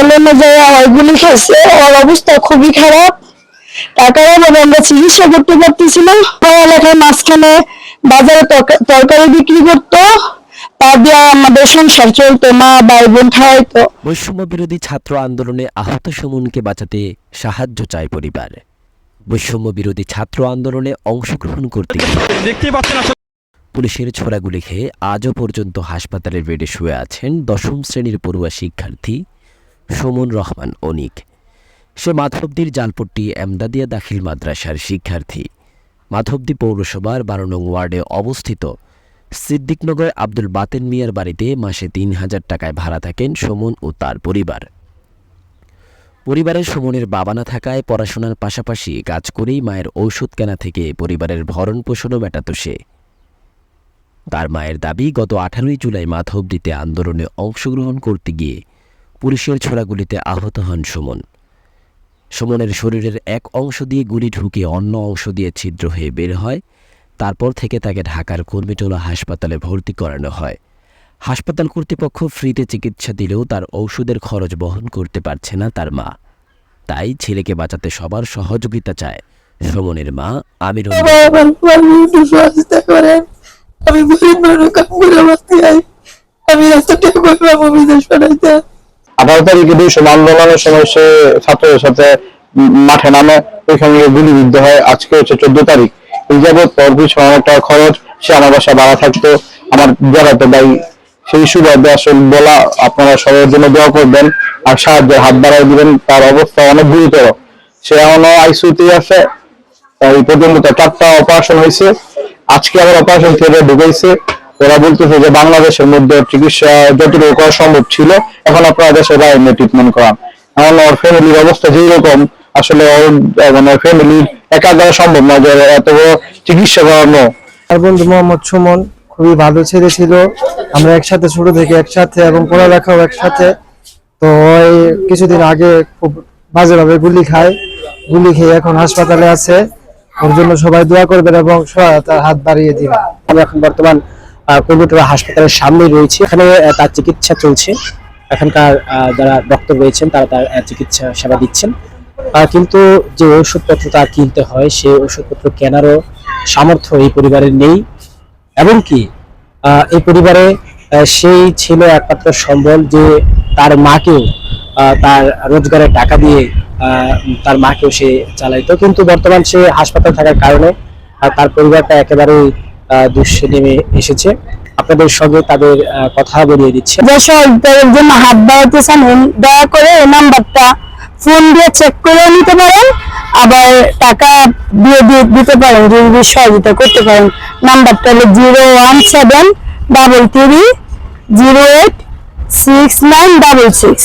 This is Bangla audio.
আন্দোলনে যাওয়া ওইগুলি খেয়েছে, ওর অবস্থা খুবই খারাপ। টাকার অভাবে আমরা চিকিৎসা করতে পারতেছি না। পড়ালেখার মাঝখানে বাজারে তরকারি বিক্রি করতো, তা দিয়ে আমাদের সংসার চলতো, মা ভাই বোন খাওয়াইতো। বৈষম্য বিরোধী ছাত্র আন্দোলনে আহত সুমনকে বাঁচাতে সাহায্য চায় পরিবার। বৈষম্য বিরোধী ছাত্র আন্দোলনে অংশগ্রহণ করতে পুলিশের ছোড়াগুলি খেয়ে আজও পর্যন্ত হাসপাতালের বেডে শুয়ে আছেন 10ম শ্রেণীর পড়ুয়া শিক্ষার্থী সুমন রহমান অনিক। সে মাধবদীর জালপট্টি এমদাদিয়া দাখিল মাদ্রাসার শিক্ষার্থী। মাধবদী পৌরসভার 12 নং ওয়ার্ডে অবস্থিত সিদ্দিকনগর আব্দুল বাতেন মিয়ার বাড়িতে মাসে 3000 টাকায় ভাড়া থাকেন সুমন ও তার পরিবার। পরিবারের সুমনের বাবা না থাকায় পড়াশোনার পাশাপাশি কাজ করেই মায়ের ঔষধ কেনা থেকে পরিবারের ভরণ পোষণও মেটাত সে। তার মায়ের দাবি, গত 18ই জুলাই মাধবদীতে আন্দোলনে অংশগ্রহণ করতে গিয়ে পুলিশের ছোড়াগুলিতে আহত হন সুমন। সুমনের শরীরের এক অংশ দিয়ে গুলি ঢুকে অন্য অংশ দিয়ে ছিদ্র হয়ে বের হয়। তারপর থেকে তাকে ঢাকার কর্মীটোলা হাসপাতালে ভর্তি করানো হয়। হাসপাতাল কর্তৃপক্ষ ফ্রিতে চিকিৎসা দিলেও তার ঔষধের খরচ বহন করতে পারছে না তার মা। তাই ছেলেকে বাঁচাতে সবার সহযোগিতা চায় সুমনের মা আমিরুল। আমি গরিব মানুষ, কাম করে বাঁচতে চাই। আমি রাস্তাটা করলাম বিদেশ পাঠাইতে। 18 তারিখে বৈষম্য আন্দোলনের সময় সে ছাত্রদের সাথে মাঠে নামে, ওইখানে গুলিবিদ্ধ হয়। আজকে হচ্ছে 14 তারিখ। এই যাবৎ ওর পিছনে অনেকটা খরচ। সে আমার বাসায় ভাড়া থাকতো, আমার বেড়াতে ভাই। সেই সুবাদে আসলে বলা, আপনারা সবার জন্য দোয়া করবেন আর সাহায্যের হাত বাড়াই দিবেন। তার অবস্থা অনেক গুরুতর। সে এখনো আইসিইউতে আছে। এই পর্যন্ত 4টা অপারেশন হয়েছে। আজকে আবার অপারেশন থিয়েটারে ঢুকাইছে। ওরা বলতেছে যে বাংলাদেশের মধ্যে চিকিৎসা যতটুকু করা সম্ভব ছিল, এখন আপনারা দেশের বাইরে নিয়ে ট্রিটমেন্ট করান। এখন ওর ফ্যামিলির অবস্থা যেই রকম, আসলে ওর মানে ফ্যামিলি একা দ্বারা সম্ভব না যে এত বড় চিকিৎসা করানো। আমার বন্ধু মোহাম্মদ সুমন খুবই ভালো ছেলে ছিল। আমরা একসাথে ছোট থেকে একসাথে এবং পড়ালেখাও একসাথে। তো ওই কিছুদিন আগে খুব বাজেভাবে গুলি খেয়ে এখন হাসপাতালে আছে। ওর জন্য সবাই দোয়া করবেন এবং সহায়তার হাত বাড়িয়ে দিবেন। আমি এখন বর্তমান কর্মীটোলা হাসপাতালের সামনে রয়েছি। এখানে তার চিকিৎসা চলছে। এখানকার যারা ডক্টর রয়েছেন তারা তার চিকিৎসা সেবা দিচ্ছেন। কিন্তু যে ওষুধপত্র তার কিনতে হয়, সেই ওষুধপত্র কেনারও সামর্থ্য এই পরিবারের নেই। এবং কি এই পরিবারে সেই ছিল একমাত্র সম্বল যে তার মাকেও তার রোজগারের টাকা দিয়ে তার মাকেও সে চালাইতো। কিন্তু বর্তমান সে হাসপাতাল থাকার কারণে তার পরিবারটা একেবারেই দুঃস্থ নেমে এসেছে। আপনাদের সঙ্গে তাদের কথা বলিয়ে দিচ্ছে। সহযোগিতার জন্য হাত বাড়াতে চান, দয়া করে এই নাম্বারটা ফোন দিয়ে চেক করে নিতে পারেন, আবার টাকা দিয়ে দিতে পারেন যদি সহযোগিতা করতে পারেন। নাম্বারটা হলো 01733086966।